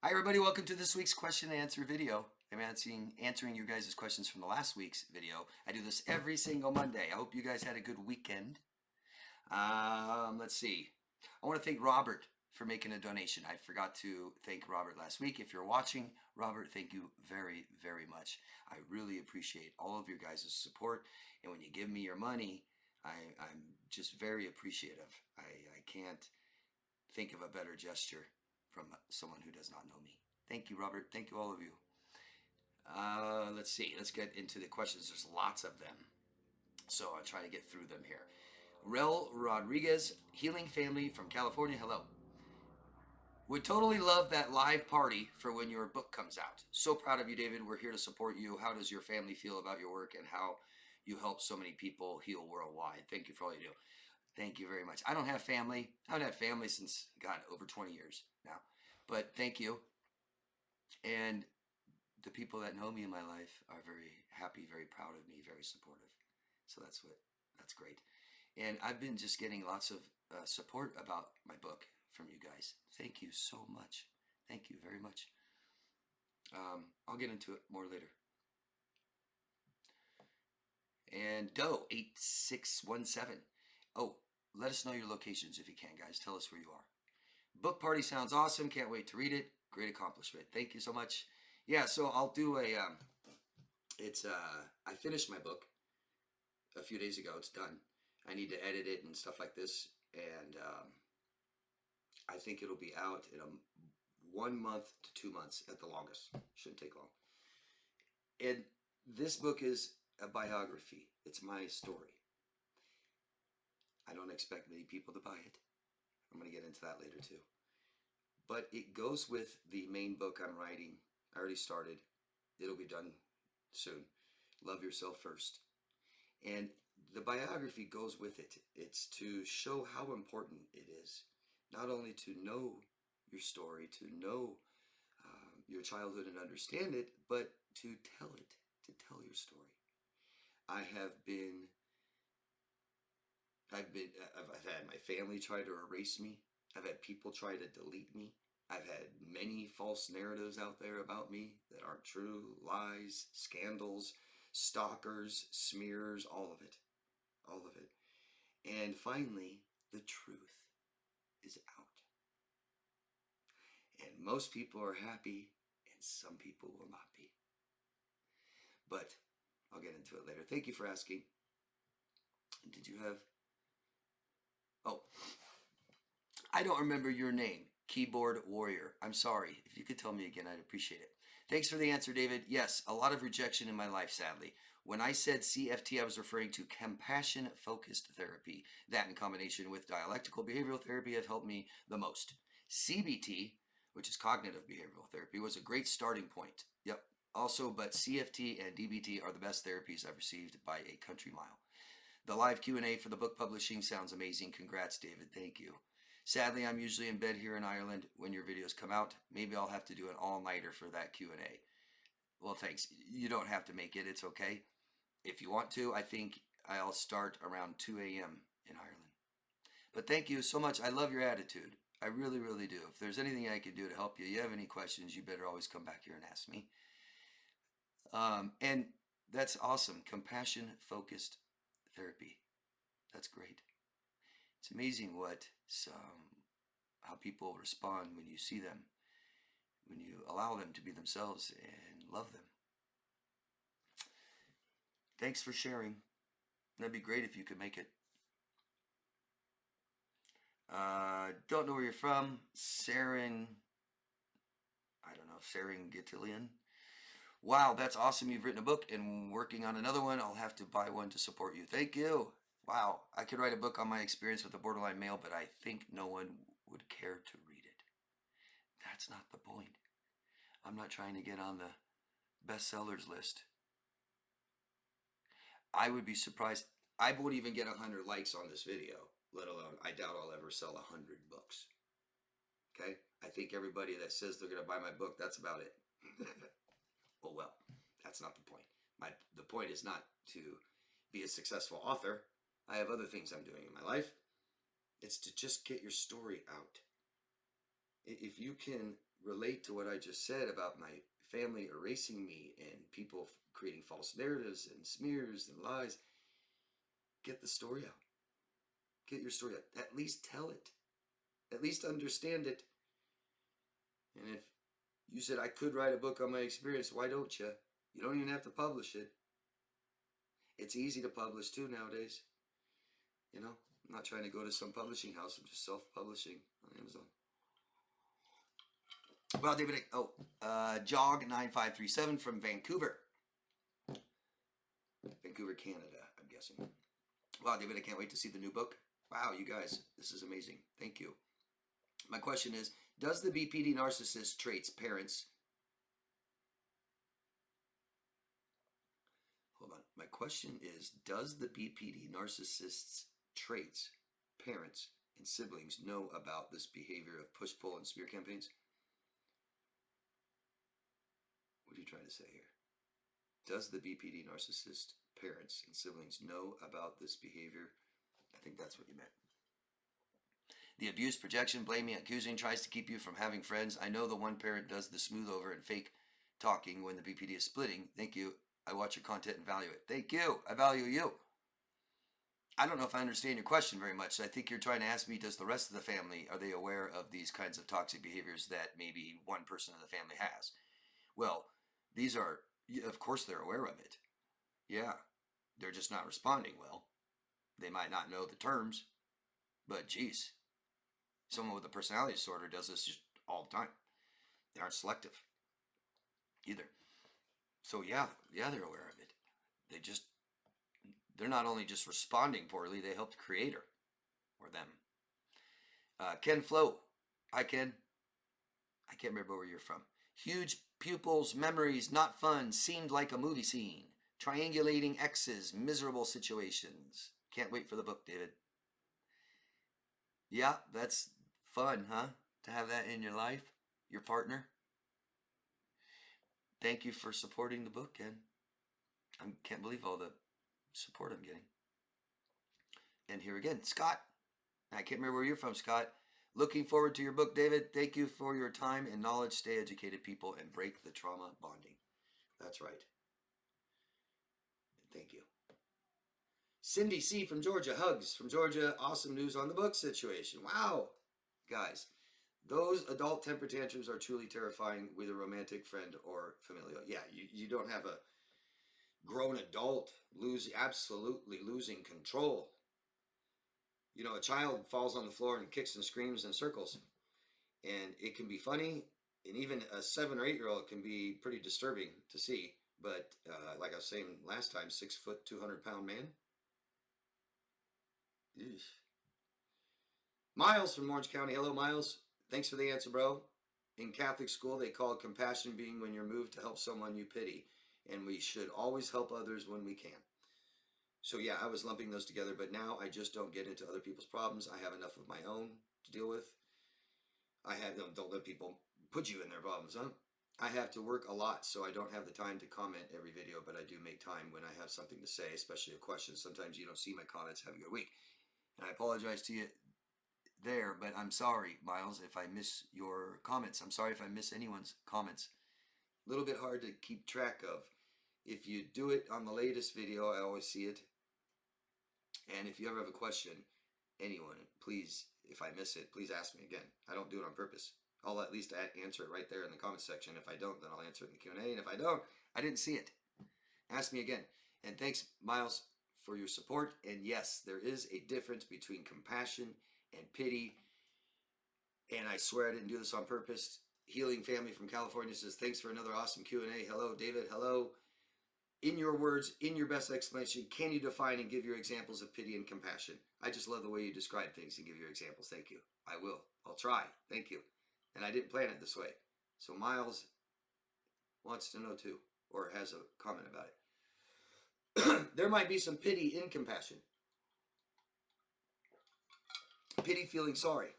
Hi everybody, welcome to this week's question and answer video. I'm answering you guys' questions from the last week's video. I do this every single Monday. I hope you guys had a good weekend. Let's see. I want to thank Robert for making a donation. I forgot to thank Robert last week. If you're watching, Robert, thank you very, very much. I really appreciate all of your guys' support. And when you give me your money, I'm just very appreciative. I can't think of a better gesture from someone who does not know me. Thank you, Robert. Thank you, all of you. Let's see. Let's get into the questions. There's lots of them, so I'll try to get through them here. Rel Rodriguez, Healing Family from California. Hello. Would totally love that live party for when your book comes out. So proud of you, David. We're here to support you. How does your family feel about your work and how you help so many people heal worldwide? Thank you for all you do. Thank you very much. I don't have family. I haven't had family since, God, over 20 years now. But thank you. And the people that know me in my life are very happy, very proud of me, very supportive. So that's great. And I've been just getting lots of support about my book from you guys. Thank you so much. Thank you very much. I'll get into it more later. And Doe8617. Oh, let us know your locations if you can, guys. Tell us where you are. Book party sounds awesome. Can't wait to read it. Great accomplishment. Thank you so much. Yeah, so I'll do a, I finished my book a few days ago. It's done. I need to edit it and stuff like this. And I think it'll be out in 1 month to 2 months at the longest. Shouldn't take long. And this book is a biography. It's my story. I don't expect many people to buy it. I'm going to get into that later too. But it goes with the main book I'm writing. I already started. It'll be done soon. Love Yourself First. And the biography goes with it. It's to show how important it is, not only to know your story, to know your childhood and understand it, but to tell it, to tell your story. I've had my family try to erase me. I've had people try to delete me. I've had many false narratives out there about me that aren't true, lies, scandals, stalkers, smears, all of it. All of it. And finally, the truth is out. And most people are happy, and some people will not be. But I'll get into it later. Thank you for asking. Did you have... Oh, I don't remember your name. Keyboard Warrior. I'm sorry. If you could tell me again, I'd appreciate it. Thanks for the answer, David. Yes, a lot of rejection in my life, sadly. When I said CFT, I was referring to compassion-focused therapy. That in combination with dialectical behavioral therapy have helped me the most. CBT, which is cognitive behavioral therapy, was a great starting point. Yep. Also, but CFT and DBT are the best therapies I've received by a country mile. The live Q&A for the book publishing sounds amazing. Congrats, David. Thank you. Sadly, I'm usually in bed here in Ireland when your videos come out. Maybe I'll have to do an all-nighter for that Q&A. Well, thanks. You don't have to make it. It's okay. If you want to, I think I'll start around 2 a.m. in Ireland. But thank you so much. I love your attitude. I really, really do. If there's anything I can do to help you, you have any questions, you better always come back here and ask me. And that's awesome. Compassion-focused therapy. That's great. It's amazing how people respond when you see them, when you allow them to be themselves and love them. Thanks for sharing. That'd be great if you could make it. Don't know where you're from. Serengetian. Wow, that's awesome. You've written a book and working on another one. I'll have to buy one to support you. Thank you. Wow, I could write a book on my experience with a borderline male, but I think no one would care to read it. That's not the point. I'm not trying to get on the bestsellers list. I would be surprised. I won't even get 100 likes on this video, let alone, I doubt I'll ever sell 100 books. Okay? I think everybody that says they're going to buy my book, that's about it. Well, that's not the point. The point is not to be a successful author. I have other things I'm doing in my life. It's to just get your story out. If you can relate to what I just said about my family erasing me and people creating false narratives and smears and lies, get the story out. Get your story out. At least tell it. At least understand it. And if you said I could write a book on my experience, why don't you? You don't even have to publish it. It's easy to publish too nowadays. You know, I'm not trying to go to some publishing house. I'm just self-publishing on Amazon. Well, David, Jog9537 from Vancouver, Canada, I'm guessing. Wow, David, I can't wait to see the new book. Wow, you guys, this is amazing. Thank you. My question is, does the BPD narcissist traits parents... Hold on. My question is, does the BPD narcissist's traits parents and siblings know about this behavior of push-pull and smear campaigns? What are you trying to say here? Does the BPD narcissist parents and siblings know about this behavior? I think that's what you meant. The abuse, projection, blaming, accusing tries to keep you from having friends. I know the one parent does the smooth over and fake talking when the BPD is splitting. Thank you. I watch your content and value it. Thank you. I value you. I don't know if I understand your question very much. I think you're trying to ask me, does the rest of the family, are they aware of these kinds of toxic behaviors that maybe one person in the family has? Well, these are, of course they're aware of it. Yeah, they're just not responding well. They might not know the terms, but geez, someone with a personality disorder does this just all the time. They aren't selective either. So yeah, they're aware of it. They're not only just responding poorly, they helped create her or them. Ken Flo. Hi, Ken. I can't remember where you're from. Huge pupils, memories, not fun, seemed like a movie scene. Triangulating exes, miserable situations. Can't wait for the book, David. Yeah, that's fun, huh? To have that in your life, your partner. Thank you for supporting the book, Ken. I can't believe all the support I'm getting. And here again, Scott. I can't remember where you're from, Scott. Looking forward to your book, David. Thank you for your time and knowledge. Stay educated, people, and break the trauma bonding. That's right. Thank you. Cindy C. from Georgia. Hugs from Georgia. Awesome news on the book situation. Wow. Guys, those adult temper tantrums are truly terrifying with a romantic friend or familial. Yeah, you don't have a grown adult absolutely losing control. You know, a child falls on the floor and kicks and screams in circles. And it can be funny. And even a 7 or 8 year old can be pretty disturbing to see. But like I was saying last time, 6 foot, 200-pound man. Eesh. Miles from Orange County. Hello, Miles. Thanks for the answer, bro. In Catholic school, they call compassion being when you're moved to help someone you pity. And we should always help others when we can. So yeah, I was lumping those together, but now I just don't get into other people's problems. I have enough of my own to deal with. Don't let people put you in their problems, huh? I have to work a lot, so I don't have the time to comment every video, but I do make time when I have something to say, especially a question. Sometimes you don't see my comments. Have a good week. And I apologize to you there, but I'm sorry, Miles, if I miss your comments. I'm sorry if I miss anyone's comments. A little bit hard to keep track of. If you do it on the latest video, I always see it. And if you ever have a question, anyone, please, if I miss it, please ask me again. I don't do it on purpose. I'll at least answer it right there in the comment section. If I don't, then I'll answer it in the Q&A. And if I don't, I didn't see it. Ask me again. And thanks, Miles, for your support. And yes, there is a difference between compassion and pity. And I swear I didn't do this on purpose. Healing Family from California says, thanks for another awesome Q&A. Hello, David. Hello. In your words, in your best explanation, can you define and give your examples of pity and compassion? I just love the way you describe things and give your examples. Thank you. I will. I'll try. Thank you. And I didn't plan it this way. So Miles wants to know too, or has a comment about it. There might be some pity in compassion. Pity, feeling sorry.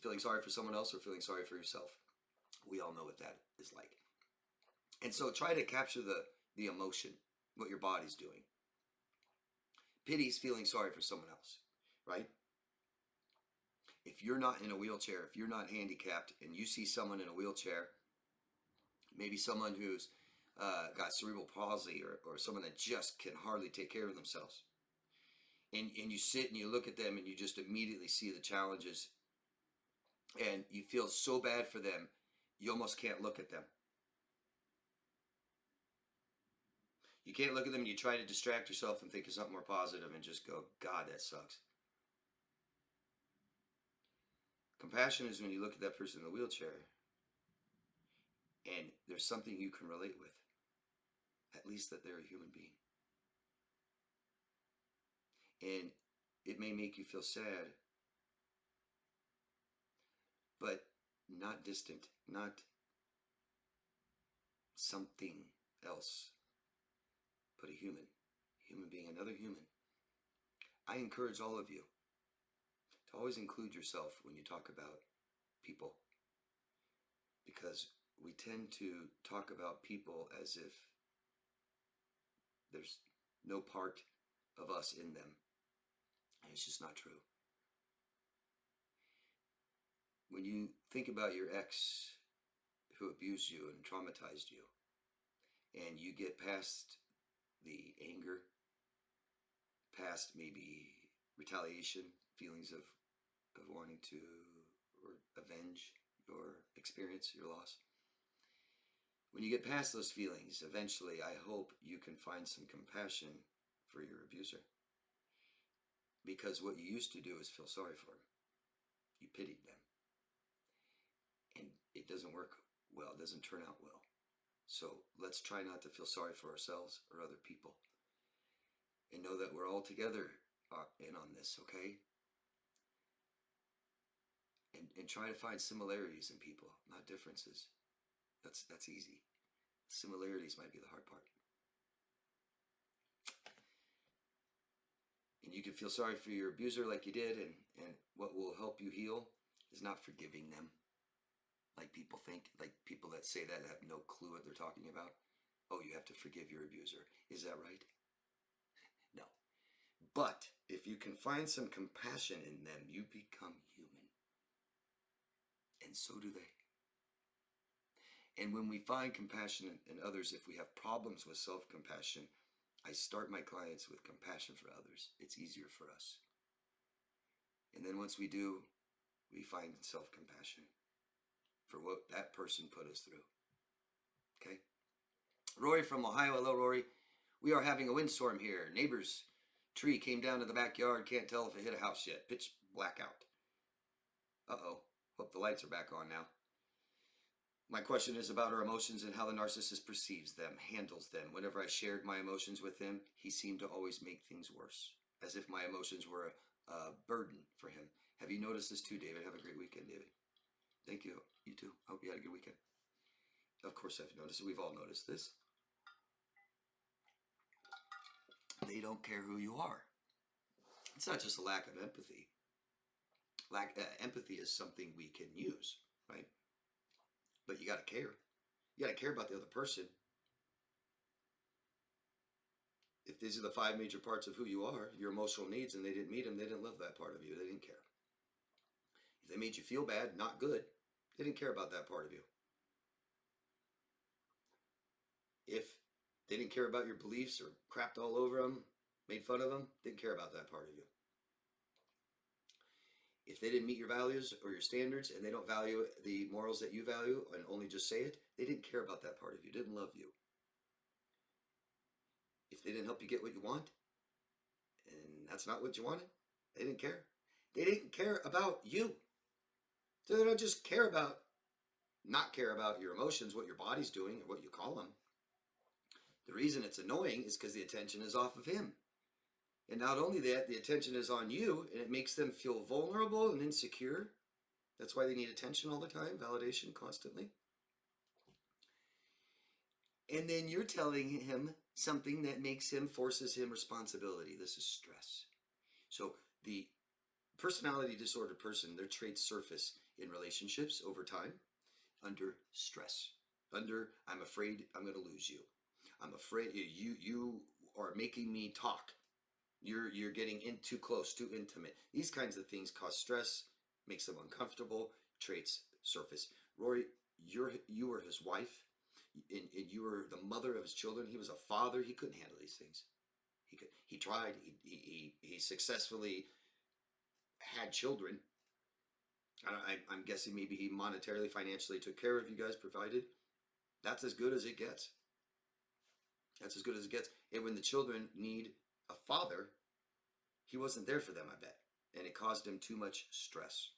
Feeling sorry for someone else or feeling sorry for yourself. We all know what that is like. And so try to capture the emotion, what your body's doing. Pity is feeling sorry for someone else, right? If you're not in a wheelchair, if you're not handicapped, and you see someone in a wheelchair, maybe someone who's got cerebral palsy, or someone that just can hardly take care of themselves, and you sit and you look at them and you just immediately see the challenges, and you feel so bad for them, you almost can't look at them. You can't look at them, and you try to distract yourself and think of something more positive and just go, God, that sucks. Compassion is when you look at that person in the wheelchair and there's something you can relate with, at least that they're a human being. And it may make you feel sad, but not distant, not something else, but a human being, another human. I encourage all of you to always include yourself when you talk about people, because we tend to talk about people as if there's no part of us in them, and it's just not true. When you think about your ex who abused you and traumatized you, and you get past the anger, past maybe retaliation, feelings of wanting to or avenge your experience, your loss. When you get past those feelings, eventually I hope you can find some compassion for your abuser. Because what you used to do is feel sorry for them. You pitied them. And it doesn't work well, it doesn't turn out well. So let's try not to feel sorry for ourselves or other people. And know that we're all together in on this, okay? And try to find similarities in people, not differences. That's easy. Similarities might be the hard part. And you can feel sorry for your abuser like you did, and what will help you heal is not forgiving them. Like people think, like people that say that have no clue what they're talking about. Oh, you have to forgive your abuser. Is that right? No. But if you can find some compassion in them, you become human. And so do they. And when we find compassion in others, if we have problems with self-compassion, I start my clients with compassion for others. It's easier for us. And then once we do, we find self-compassion for what that person put us through. Okay? Rory from Ohio. Hello, Rory. We are having a windstorm here. Neighbor's tree came down to the backyard. Can't tell if it hit a house yet. Pitch blackout. Uh-oh. Hope the lights are back on now. My question is about our emotions and how the narcissist perceives them, handles them. Whenever I shared my emotions with him, he seemed to always make things worse, as if my emotions were a burden for him. Have you noticed this too, David? Have a great weekend, David. Thank you. You too. I hope you had a good weekend. Of course I've noticed it. We've all noticed this. They don't care who you are. It's not just a lack of empathy. Empathy is something we can use, right? But you got to care. You got to care about the other person. If these are the 5 major parts of who you are, your emotional needs, and they didn't meet them, they didn't love that part of you. They didn't care. If they made you feel bad, not good, they didn't care about that part of you. If they didn't care about your beliefs or crapped all over them, made fun of them, didn't care about that part of you. If they didn't meet your values or your standards, and they don't value the morals that you value and only just say it, they didn't care about that part of you, didn't love you. If they didn't help you get what you want, and that's not what you wanted, they didn't care. They didn't care about you. So they don't just not care about your emotions, what your body's doing, or what you call them. The reason it's annoying is because the attention is off of him. And not only that, the attention is on you, and it makes them feel vulnerable and insecure. That's why they need attention all the time, validation constantly. And then you're telling him something that forces him responsibility. This is stress. So the personality disordered person, their traits surface in relationships over time under stress. I'm afraid I'm going to lose you. I'm afraid you are making me talk. You're getting in too close, too intimate. These kinds of things cause stress makes them uncomfortable, traits surface. Rory, you were his wife, and you were the mother of his children. He was a father. He couldn't handle these things. He tried. He successfully had children. I'm guessing maybe he monetarily, financially took care of you guys, provided. That's as good as it gets. That's as good as it gets. And when the children need a father, he wasn't there for them, I bet. And it caused him too much stress.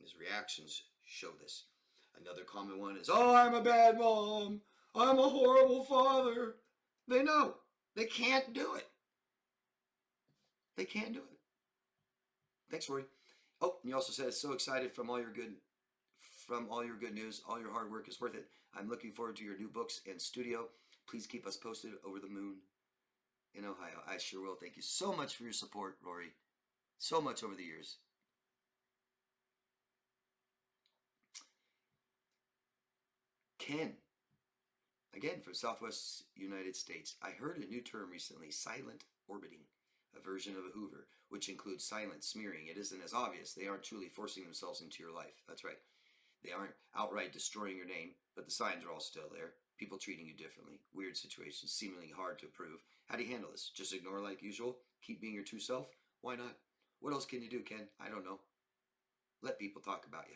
His reactions show this. Another common one is, oh, I'm a bad mom. I'm a horrible father. They know. They can't do it. They can't do it. Thanks, Rory. Oh, and you also said, so excited from all your good news. All your hard work is worth it. I'm looking forward to your new books and studio. Please keep us posted over the moon in Ohio. I sure will. Thank you so much for your support, Rory. So much over the years. Ken, again from Southwest United States. I heard a new term recently, silent orbiting, a version of a Hoover, which includes silent smearing. It isn't as obvious. They aren't truly forcing themselves into your life. That's right. They aren't outright destroying your name, but the signs are all still there. People treating you differently. Weird situations, seemingly hard to approve. How do you handle this? Just ignore like usual? Keep being your true self? Why not? What else can you do, Ken? I don't know. Let people talk about you.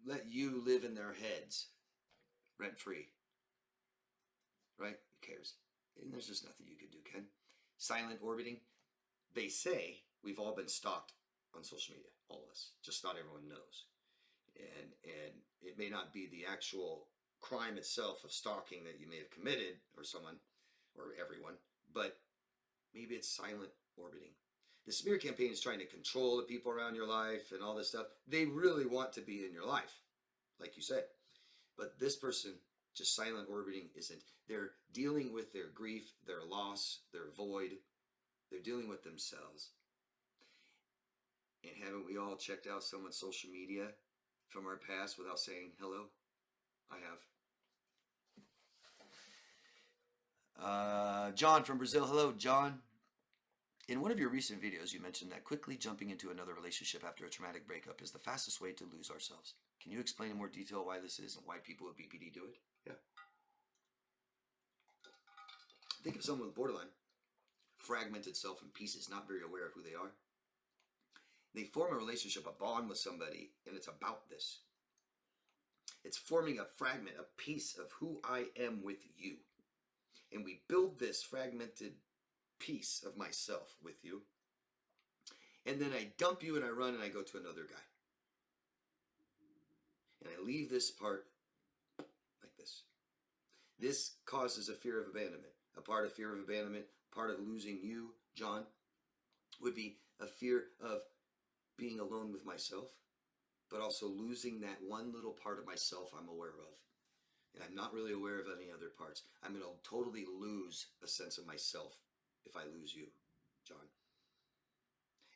Let you live in their heads, rent free. Right? Who cares? And there's just nothing you can do, Ken. Silent orbiting. They say we've all been stalked on social media, all of us. Just not everyone knows. And it may not be the actual crime itself of stalking that you may have committed, or someone, or everyone, but maybe it's silent orbiting. The smear campaign is trying to control the people around your life and all this stuff. They really want to be in your life, like you said. But this person, just silent orbiting, isn't. They're dealing with their grief, their loss, their void. They're dealing with themselves. And haven't we all checked out someone's social media from our past without saying hello? I have. John from Brazil. Hello, John. In one of your recent videos, you mentioned that quickly jumping into another relationship after a traumatic breakup is the fastest way to lose ourselves. Can you explain in more detail why this is and why people with BPD do it? Yeah. Think of someone with borderline, fragmented self in pieces, not very aware of who they are. They form a relationship, a bond with somebody, and it's about this. It's forming a fragment, a piece of who I am with you. And we build this fragmented piece of myself with you. And then I dump you and I run and I go to another guy. And I leave this part like this. This causes a fear of abandonment. A part of fear of abandonment, part of losing you, John, would be a fear of being alone with myself, but also losing that one little part of myself I'm aware of. And I'm not really aware of any other parts. I'm going to totally lose a sense of myself if I lose you, John.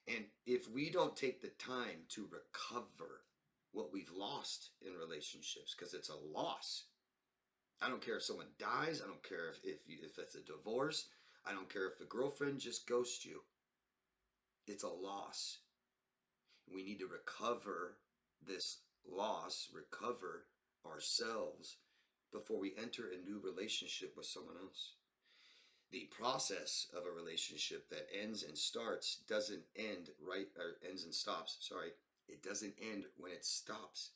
And if we don't take the time to recover what we've lost in relationships, because it's a loss. I don't care if someone dies. I don't care if it's a divorce. I don't care if a girlfriend just ghosts you. It's a loss. We need to recover this loss, recover ourselves before we enter a new relationship with someone else. The process of a relationship that ends and starts doesn't end right, or ends and stops, sorry. It doesn't end when it stops.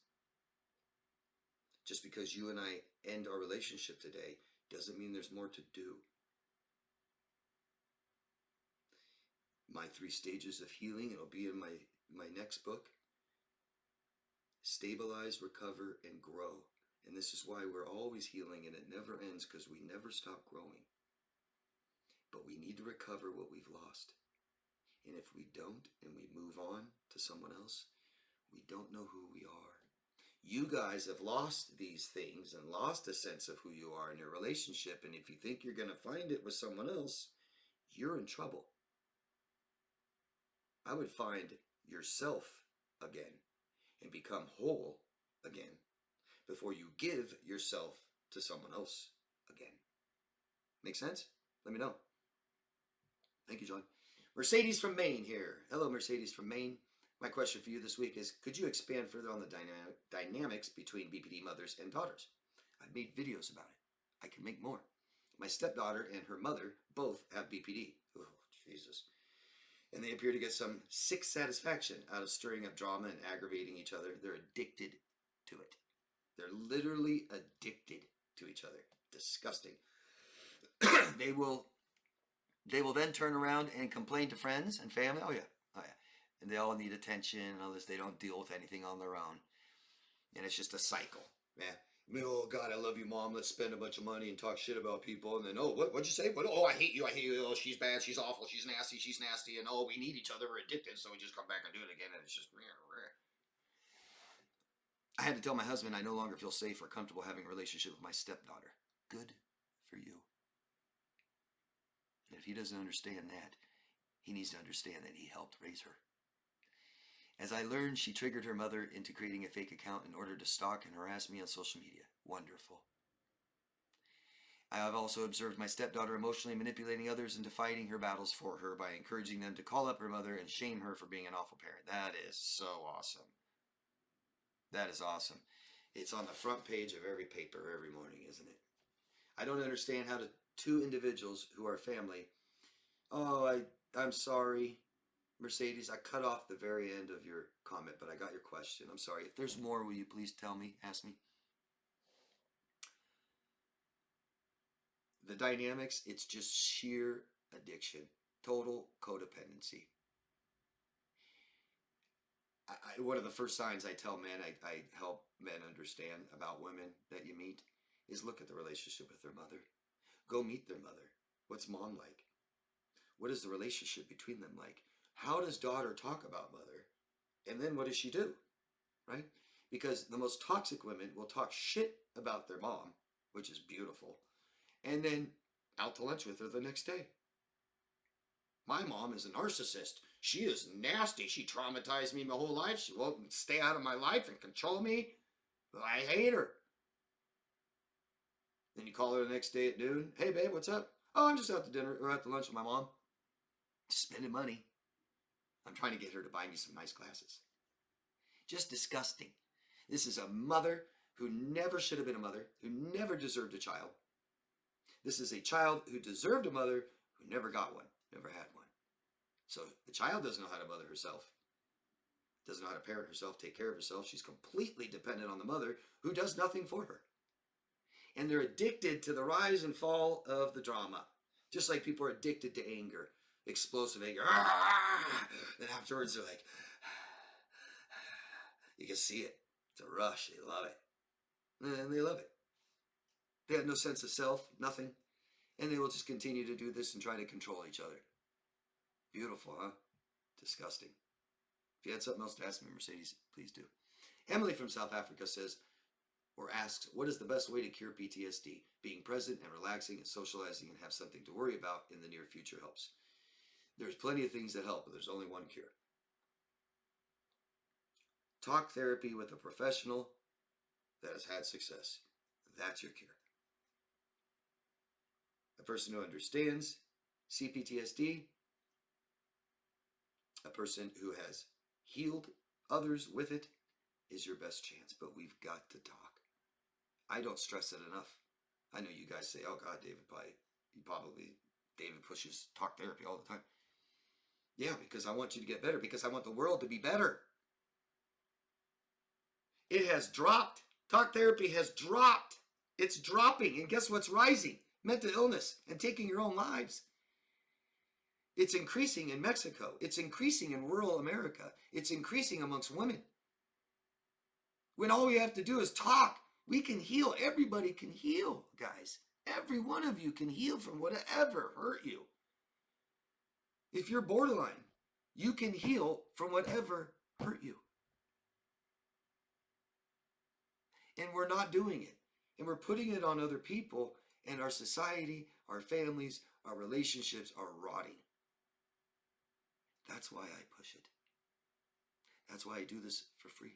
Just because you and I end our relationship today doesn't mean there's more to do. My 3 stages of healing, it'll be in my next book. Stabilize, recover, and grow. And this is why we're always healing and it never ends, because we never stop growing. But we need to recover what we've lost. And if we don't, and we move on to someone else, we don't know who we are. You guys have lost these things and lost a sense of who you are in your relationship. And if you think you're going to find it with someone else, you're in trouble. I would find yourself again and become whole again before you give yourself to someone else again. Make sense? Let me know. Thank you, John. Mercedes from Maine here. Hello, Mercedes from Maine. My question for you this week is, could you expand further on the dynamics between BPD mothers and daughters? I've made videos about it. I can make more. My stepdaughter and her mother both have BPD. Oh, Jesus. And they appear to get some sick satisfaction out of stirring up drama and aggravating each other. They're addicted to it. They're literally addicted to each other. Disgusting. They will then turn around and complain to friends and family. Oh yeah. And they all need attention and all this. They don't deal with anything on their own. And it's just a cycle. Yeah. Oh God, I love you, Mom. Let's spend a bunch of money and talk shit about people. And then, oh, what'd you say? What? Oh, I hate you. I hate you. Oh, she's bad. She's awful. She's nasty. She's nasty. And oh, we need each other. We're addicted. So we just come back and do it again. And it's just. I had to tell my husband I no longer feel safe or comfortable having a relationship with my stepdaughter. Good for you. And if he doesn't understand that, he needs to understand that he helped raise her. As I learned, she triggered her mother into creating a fake account in order to stalk and harass me on social media. Wonderful. I have also observed my stepdaughter emotionally manipulating others into fighting her battles for her by encouraging them to call up her mother and shame her for being an awful parent. That is so awesome. That is awesome. It's on the front page of every paper every morning, isn't it? I don't understand how two individuals who are family. Oh, I'm sorry, Mercedes. I cut off the very end of your comment, but I got your question. I'm sorry. If there's more, will you please tell me? Ask me. The dynamics, it's just sheer addiction, total codependency. One of the first signs I tell men, I help men understand about women that you meet, is look at the relationship with their mother. Go meet their mother. What's mom like? What is the relationship between them like? How does daughter talk about mother? And then what does she do? Right? Because the most toxic women will talk shit about their mom, which is beautiful, and then out to lunch with her the next day. My mom is a narcissist. She is nasty. She traumatized me my whole life. She won't stay out of my life and control me. I hate her. Then you call her the next day at noon. Hey, babe, what's up? Oh, I'm just out to dinner or out to lunch with my mom. Spending money. I'm trying to get her to buy me some nice glasses. Just disgusting. This is a mother who never should have been a mother, who never deserved a child. This is a child who deserved a mother who never got one, never had one. So the child doesn't know how to mother herself, doesn't know how to parent herself, take care of herself. She's completely dependent on the mother who does nothing for her. And they're addicted to the rise and fall of the drama. Just like people are addicted to anger, explosive anger. And afterwards they're like, you can see it. It's a rush. They love it. And they love it. They have no sense of self, nothing. And they will just continue to do this and try to control each other. Beautiful, huh? Disgusting. If you had something else to ask me, Mercedes, please do. Emily from South Africa says, or asks, what is the best way to cure PTSD? Being present and relaxing and socializing and have something to worry about in the near future helps. There's plenty of things that help, but there's only one cure. Talk therapy with a professional that has had success. That's your cure. A person who understands CPTSD, a person who has healed others with it, is your best chance. But we've got to talk. I don't stress it enough. I know you guys say, oh God, David pushes talk therapy all the time. Yeah, because I want you to get better, because I want the world to be better. It has dropped. Talk therapy has dropped. It's dropping. And guess what's rising? Mental illness and taking your own lives. It's increasing in Mexico. It's increasing in rural America. It's increasing amongst women. When all we have to do is talk, we can heal. Everybody can heal, guys. Every one of you can heal from whatever hurt you. If you're borderline, you can heal from whatever hurt you. And we're not doing it. And we're putting it on other people, and our society, our families, our relationships are rotting. That's why I push it. That's why I do this for free.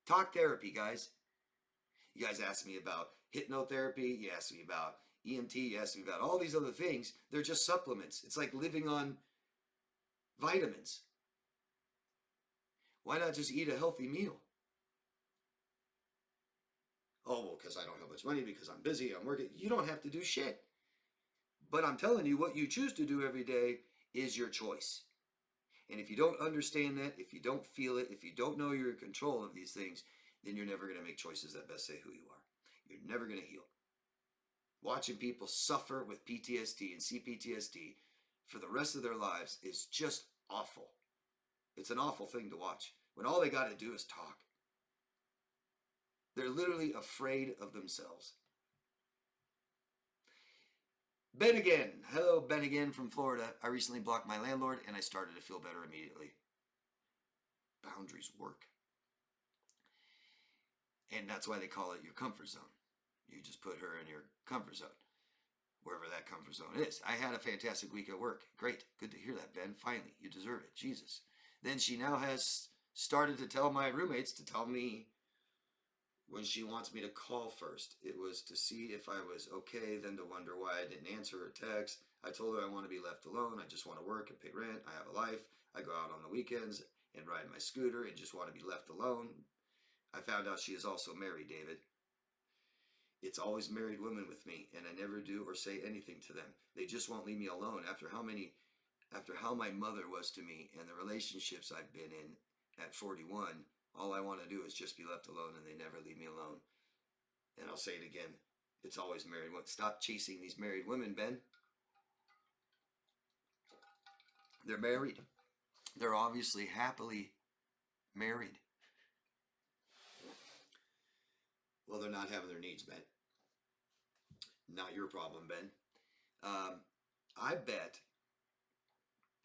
Talk therapy, guys. You guys asked me about hypnotherapy. You asked me about EMT asked me about all these other things. They're just supplements. It's like living on vitamins. Why not just eat a healthy meal? Oh, well, because I don't have much money, because I'm busy, I'm working. You don't have to do shit. But I'm telling you, what you choose to do every day is your choice. And if you don't understand that, if you don't feel it, if you don't know you're in control of these things, then you're never going to make choices that best say who you are. You're never going to heal. Watching people suffer with PTSD and CPTSD for the rest of their lives is just awful. It's an awful thing to watch when all they got to do is talk. They're literally afraid of themselves. Ben again. Hello, Ben again from Florida. I recently blocked my landlord and I started to feel better immediately. Boundaries work. And that's why they call it your comfort zone. You just put her in your comfort zone, wherever that comfort zone is. I had a fantastic week at work. Great. Good to hear that, Ben. Finally, you deserve it. Jesus. Then she now has started to tell my roommates to tell me when she wants me to call first. It was to see if I was okay, then to wonder why I didn't answer her text. I told her I want to be left alone. I just want to work and pay rent. I have a life. I go out on the weekends and ride my scooter and just want to be left alone. I found out she is also married, David. It's always married women with me, and I never do or say anything to them. They just won't leave me alone after how my mother was to me and the relationships I've been in at 41. All I want to do is just be left alone, and they never leave me alone. And I'll say it again. It's always married women. Stop chasing these married women, Ben. They're married. They're obviously happily married. Well, they're not having their needs met. Not your problem, Ben. I bet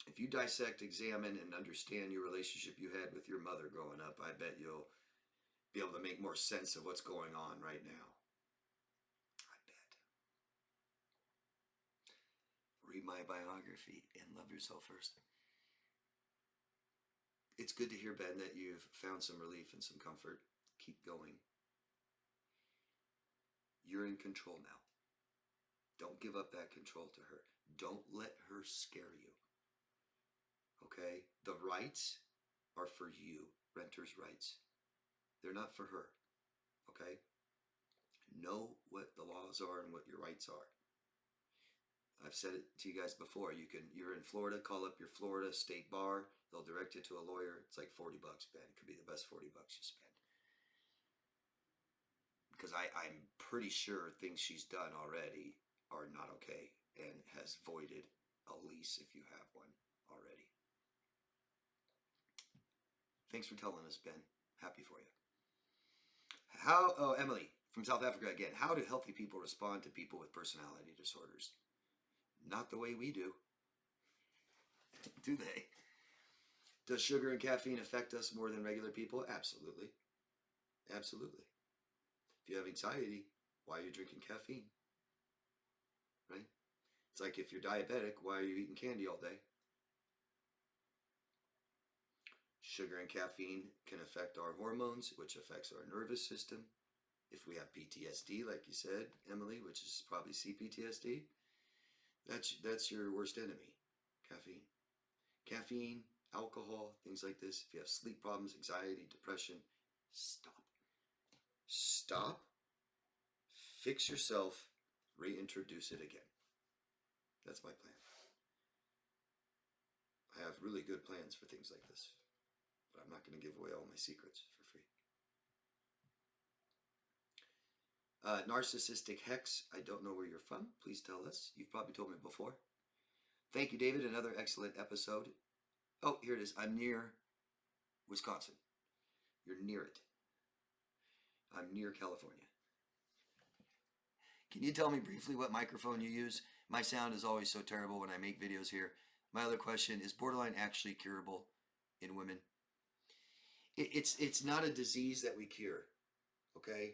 if you dissect, examine, and understand your relationship you had with your mother growing up, I bet you'll be able to make more sense of what's going on right now. I bet. Read my biography and love yourself first. It's good to hear, Ben, that you've found some relief and some comfort. Keep going. You're in control now. Don't give up that control to her. Don't let her scare you. Okay? The rights are for you. Renter's rights. They're not for her. Okay? Know what the laws are and what your rights are. I've said it to you guys before. You're in Florida, call up your Florida State Bar. They'll direct you to a lawyer. It's like $40, Ben. It could be the best $40 you spend. Because I'm pretty sure things she's done already are not okay and has voided a lease if you have one already. Thanks for telling us, Ben. Happy for you. Emily from South Africa again. How do healthy people respond to people with personality disorders? Not the way we do. Do they? Does sugar and caffeine affect us more than regular people? Absolutely. Absolutely. If you have anxiety, why are you drinking caffeine? Right? It's like if you're diabetic, why are you eating candy all day? Sugar and caffeine can affect our hormones, which affects our nervous system. If we have PTSD, like you said, Emily, which is probably CPTSD, that's your worst enemy, caffeine. Caffeine, alcohol, things like this. If you have sleep problems, anxiety, depression, stop. Stop, fix yourself, reintroduce it again. That's my plan. I have really good plans for things like this, but I'm not going to give away all my secrets for free. Narcissistic Hex, I don't know where you're from. Please tell us. You've probably told me before. Thank you, David. Another excellent episode. Oh, here it is. I'm near Wisconsin. You're near it. I'm near California. Can you tell me briefly what microphone you use? My sound is always so terrible when I make videos here. My other question, is borderline actually curable in women? It's not a disease that we cure, okay?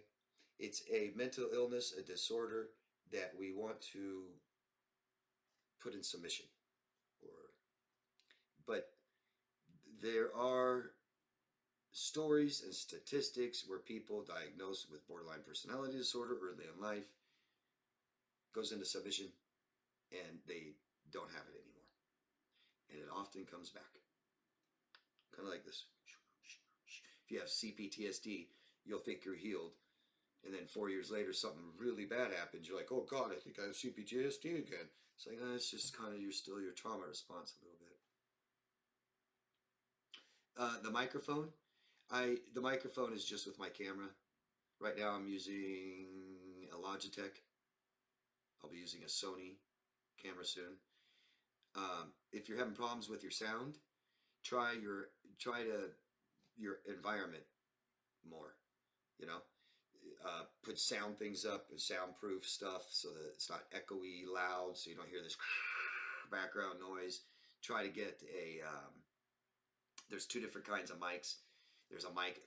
It's a mental illness, a disorder that we want to put in submission. But there are stories and statistics where people diagnosed with borderline personality disorder early in life goes into submission and they don't have it anymore. And it often comes back. Kind of like this. If you have CPTSD, you'll think you're healed. And then 4 years later, something really bad happens. You're like, oh God, I think I have CPTSD again. It's like, it's just kind of still your trauma response a little bit. The microphone, the microphone is just with my camera. Right now I'm using a Logitech. I'll be using a Sony camera soon. If you're having problems with your sound, try your environment more. You know, put sound things up, soundproof stuff, so that it's not echoey, loud, so you don't hear this background noise. Try to get a. There's two different kinds of mics. There's a mic,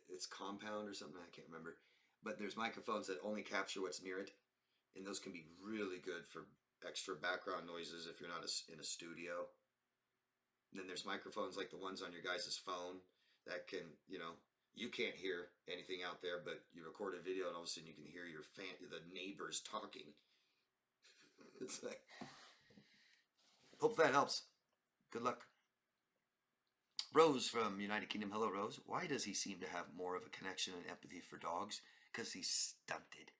it's compound or something, I can't remember. But there's microphones that only capture what's near it. And those can be really good for extra background noises if you're not in a studio. And then there's microphones like the ones on your guys' phone that can, you can't hear anything out there, but you record a video and all of a sudden you can hear the neighbors talking. It's like, hope that helps. Good luck. Rose from United Kingdom. Hello, Rose. Why does he seem to have more of a connection and empathy for dogs? Because he's stunted.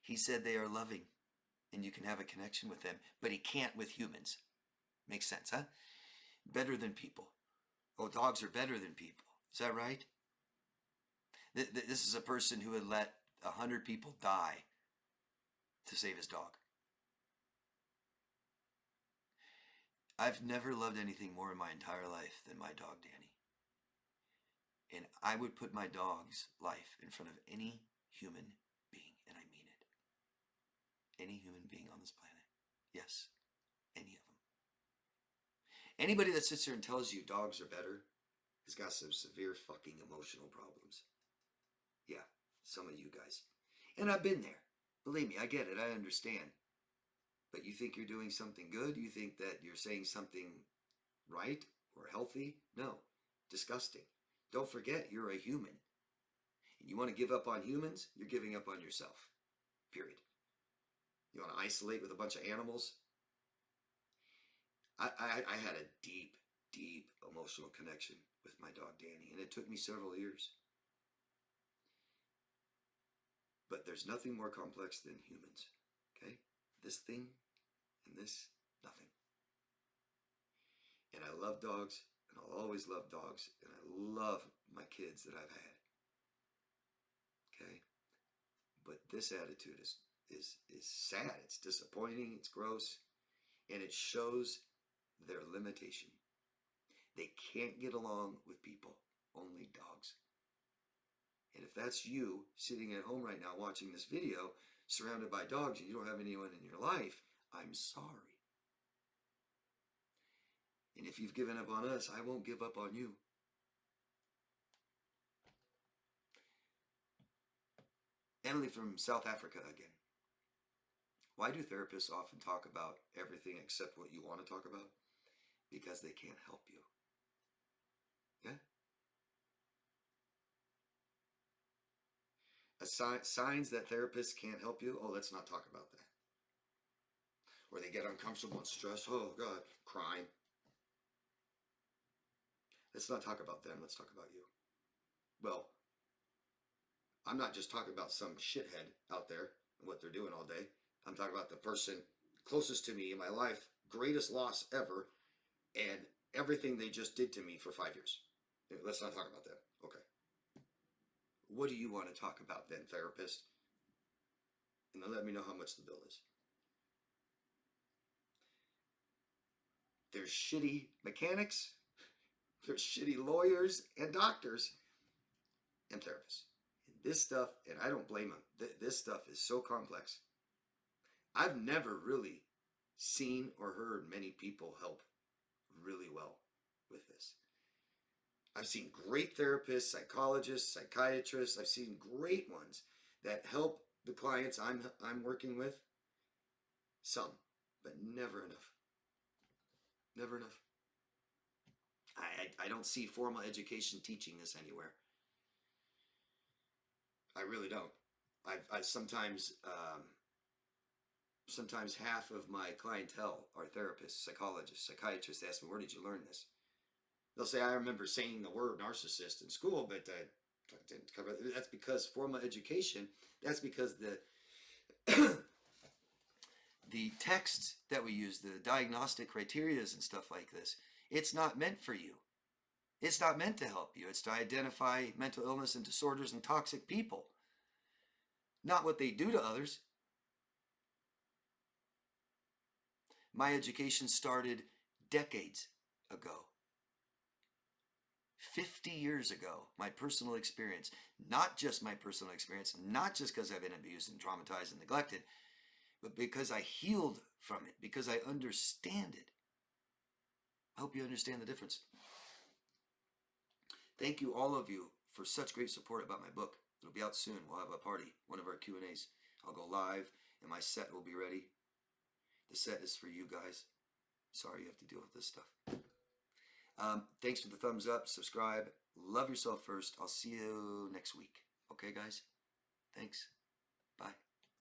He said they are loving and you can have a connection with them, but he can't with humans. Makes sense, huh? Better than people. Oh, dogs are better than people. Is that right? This is a person who had let 100 people die to save his dog. I've never loved anything more in my entire life than my dog, Danny. And I would put my dog's life in front of any human being, and I mean it. Any human being on this planet. Yes, any of them. Anybody that sits there and tells you dogs are better has got some severe fucking emotional problems. Yeah, some of you guys. And I've been there. Believe me, I get it. I understand. But you think you're doing something good? You think that you're saying something right or healthy? No. Disgusting. Don't forget, you're a human. And you want to give up on humans? You're giving up on yourself. Period. You want to isolate with a bunch of animals? I had a deep, deep emotional connection with my dog Danny, and it took me several years. But there's nothing more complex than humans. Okay? This thing and this, nothing. And I love dogs, and I'll always love dogs, and I love my kids that I've had. Okay? But this attitude is sad. It's disappointing. It's gross. And it shows their limitation. They can't get along with people. Only dogs. And if that's you sitting at home right now watching this video, surrounded by dogs, and you don't have anyone in your life, I'm sorry. And if you've given up on us, I won't give up on you. Emily from South Africa again. Why do therapists often talk about everything except what you want to talk about? Because they can't help you. Yeah? Signs that therapists can't help you? Oh, let's not talk about that. Or they get uncomfortable and stressed. Oh, God, crying. Let's not talk about them. Let's talk about you. Well, I'm not just talking about some shithead out there and what they're doing all day. I'm talking about the person closest to me in my life, greatest loss ever, and everything they just did to me for 5 years. Let's not talk about that. Okay. What do you want to talk about then, therapist? And then let me know how much the bill is. There's shitty mechanics, there's shitty lawyers and doctors and therapists. And this stuff, and I don't blame them, this stuff is so complex. I've never really seen or heard many people help really well with this. I've seen great therapists, psychologists, psychiatrists. I've seen great ones that help the clients I'm working with. Some, but never enough. Never enough. I don't see formal education teaching this anywhere. I really don't. I sometimes sometimes half of my clientele are therapists, psychologists, psychiatrists. They ask me, where did you learn this? They'll say, I remember saying the word narcissist in school, but I didn't cover it. That's because formal education, that's because the texts that we use, the diagnostic criterias and stuff like this, it's not meant for you. It's not meant to help you. It's to identify mental illness and disorders and toxic people, not what they do to others. My education started decades ago. 50 years ago, my personal experience, not just my personal experience, not just because I've been abused and traumatized and neglected, but because I healed from it, because I understand it. I hope you understand the difference. Thank you, all of you, for such great support about my book. It'll be out soon. We'll have a party, one of our Q&As. I'll go live, and my set will be ready. The set is for you guys. Sorry you have to deal with this stuff. Thanks for the thumbs up, subscribe. Love yourself first. I'll see you next week. Okay, guys? Thanks. Bye.